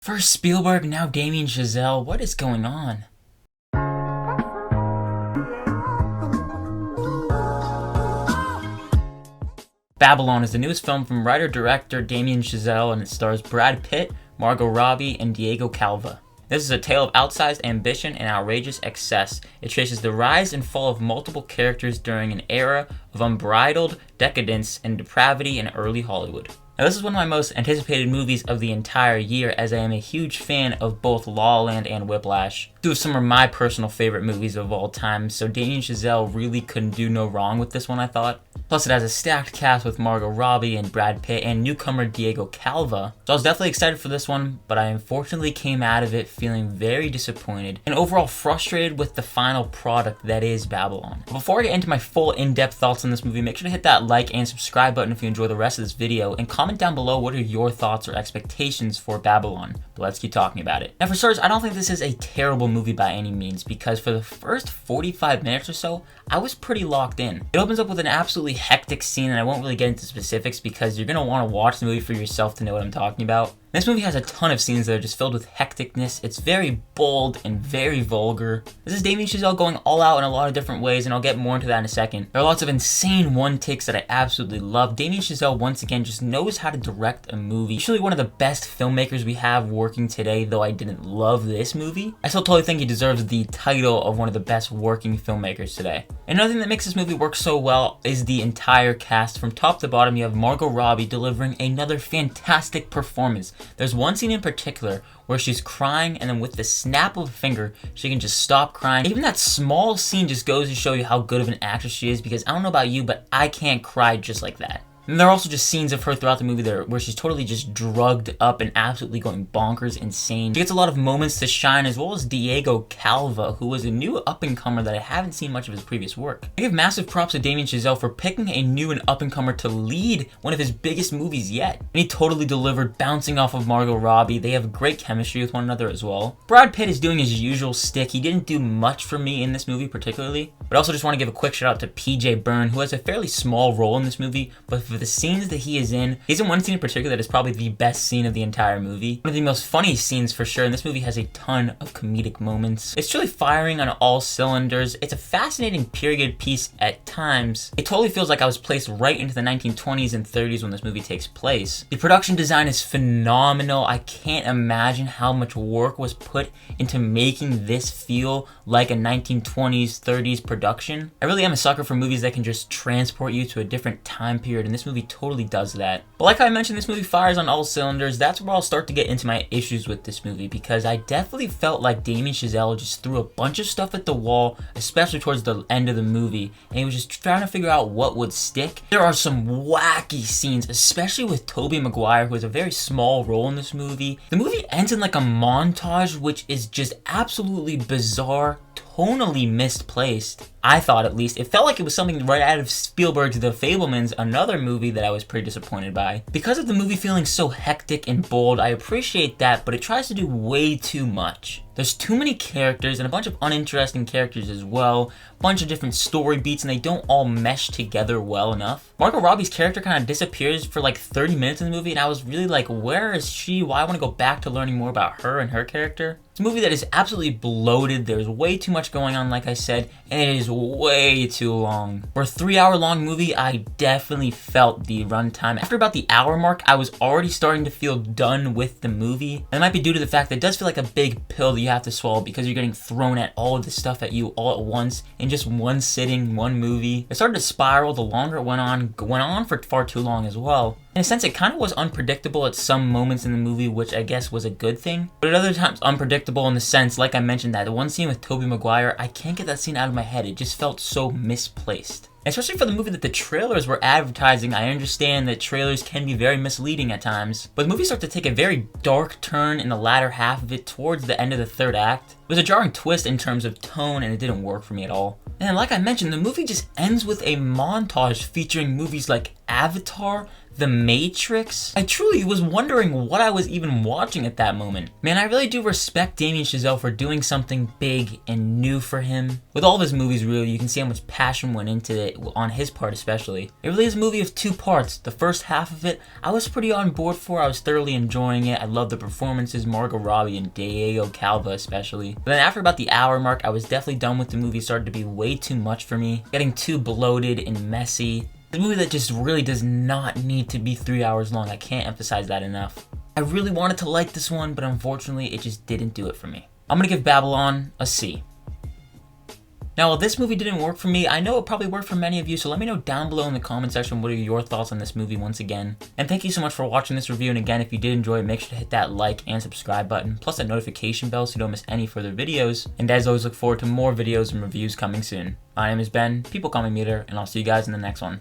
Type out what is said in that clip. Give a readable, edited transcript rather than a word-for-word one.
First Spielberg, now Damien Chazelle. What is going on? Babylon is the newest film from writer-director Damien Chazelle, and it stars Brad Pitt, Margot Robbie, and Diego Calva. This is a tale of outsized ambition and outrageous excess. It traces the rise and fall of multiple characters during an era of unbridled decadence and depravity in early Hollywood. Now, this is one of my most anticipated movies of the entire year, as I am a huge fan of both La La Land and Whiplash. Two of some of my personal favorite movies of all time, so Damien Chazelle really couldn't do no wrong with this one, I thought. Plus, it has a stacked cast with Margot Robbie and Brad Pitt and newcomer Diego Calva, so I was definitely excited for this one, but I unfortunately came out of it feeling very disappointed and overall frustrated with the final product that is Babylon. But before I get into my full in-depth thoughts on this movie, make sure to hit that like and subscribe button if you enjoy the rest of this video, and comment down below what are your thoughts or expectations for Babylon. But let's keep talking about it. Now, for starters, I don't think this is a terrible movie by any means, because for the first 45 minutes or so, I was pretty locked in. It opens up with an absolutely hectic scene, and I won't really get into specifics because you're going to want to watch the movie for yourself to know what I'm talking about. This movie has a ton of scenes that are just filled with hecticness. It's very bold and very vulgar. This is Damien Chazelle going all out in a lot of different ways, and I'll get more into that in a second. There are lots of insane one-takes that I absolutely love. Damien Chazelle, once again, just knows how to direct a movie. He's really one of the best filmmakers we have working today, though I didn't love this movie. I still totally think he deserves the title of one of the best working filmmakers today. Another thing that makes this movie work so well is the entire cast. From top to bottom, you have Margot Robbie delivering another fantastic performance. There's one scene in particular where she's crying, and then with the snap of a finger, she can just stop crying. Even that small scene just goes to show you how good of an actress she is, because I don't know about you, but I can't cry just like that. And there are also just scenes of her throughout the movie there where she's totally just drugged up and absolutely going bonkers insane. She gets a lot of moments to shine, as well as Diego Calva, who was a new up-and-comer that I haven't seen much of his previous work. I give massive props to Damien Chazelle for picking a new and up-and-comer to lead one of his biggest movies yet. And he totally delivered, bouncing off of Margot Robbie. They have great chemistry with one another as well. Brad Pitt is doing his usual stick. He didn't do much for me in this movie particularly, but I also just want to give a quick shout out to PJ Byrne, who has a fairly small role in this movie, but for the scenes that he's in one scene in particular that is probably the best scene of the entire movie. One of the most funny scenes for sure, and this movie has a ton of comedic moments. It's truly firing on all cylinders. It's a fascinating period piece at times. It totally feels like I was placed right into the 1920s and 30s when this movie takes place. The production design is phenomenal. I can't imagine how much work was put into making this feel like a 1920s, 30s production. I really am a sucker for movies that can just transport you to a different time period, and this movie totally does that. But like I mentioned, this movie fires on all cylinders. That's where I'll start to get into my issues with this movie, because I definitely felt like Damien Chazelle just threw a bunch of stuff at the wall, especially towards the end of the movie, and he was just trying to figure out what would stick. There are some wacky scenes, especially with Tobey Maguire, who has a very small role in this movie. The movie ends in like a montage, which is just absolutely bizarre, tonally misplaced. I thought, at least. It felt like it was something right out of Spielberg's The Fabelmans, another movie that I was pretty disappointed by. Because of the movie feeling so hectic and bold, I appreciate that, but it tries to do way too much. There's too many characters and a bunch of uninteresting characters as well, a bunch of different story beats, and they don't all mesh together well enough. Margot Robbie's character kind of disappears for like 30 minutes in the movie, and I was really like, where is she? Why? I want to go back to learning more about her and her character. It's a movie that is absolutely bloated. There's way too much going on, like I said, and it is way too long. For a 3-hour-long movie, I definitely felt the runtime. After about the hour mark, I was already starting to feel done with the movie. And it might be due to the fact that it does feel like a big pill that you have to swallow, because you're getting thrown at all of this stuff at you all at once in just one sitting, one movie. It started to spiral the longer it went on for far too long as well. In a sense, it kind of was unpredictable at some moments in the movie, which I guess was a good thing. But at other times, unpredictable in the sense, like I mentioned, that one scene with Tobey Maguire, I can't get that scene out of my head. It just felt so misplaced. Especially for the movie that the trailers were advertising. I understand that trailers can be very misleading at times, but the movie starts to take a very dark turn in the latter half of it towards the end of the third act. It was a jarring twist in terms of tone, and it didn't work for me at all. And like I mentioned, the movie just ends with a montage featuring movies like Avatar, The Matrix? I truly was wondering what I was even watching at that moment. Man, I really do respect Damien Chazelle for doing something big and new for him. With all of his movies, really, you can see how much passion went into it, on his part especially. It really is a movie of two parts. The first half of it, I was pretty on board for. I was thoroughly enjoying it. I loved the performances, Margot Robbie and Diego Calva especially. But then after about the hour mark, I was definitely done with the movie. It started to be way too much for me, getting too bloated and messy. The movie that just really does not need to be 3 hours long. I can't emphasize that enough. I really wanted to like this one, but unfortunately, it just didn't do it for me. I'm gonna give Babylon a C. Now, while this movie didn't work for me, I know it probably worked for many of you, so let me know down below in the comment section what are your thoughts on this movie once again. And thank you so much for watching this review, and again, if you did enjoy it, make sure to hit that like and subscribe button, plus that notification bell so you don't miss any further videos. And as always, look forward to more videos and reviews coming soon. My name is Ben, people call me Meter, and I'll see you guys in the next one.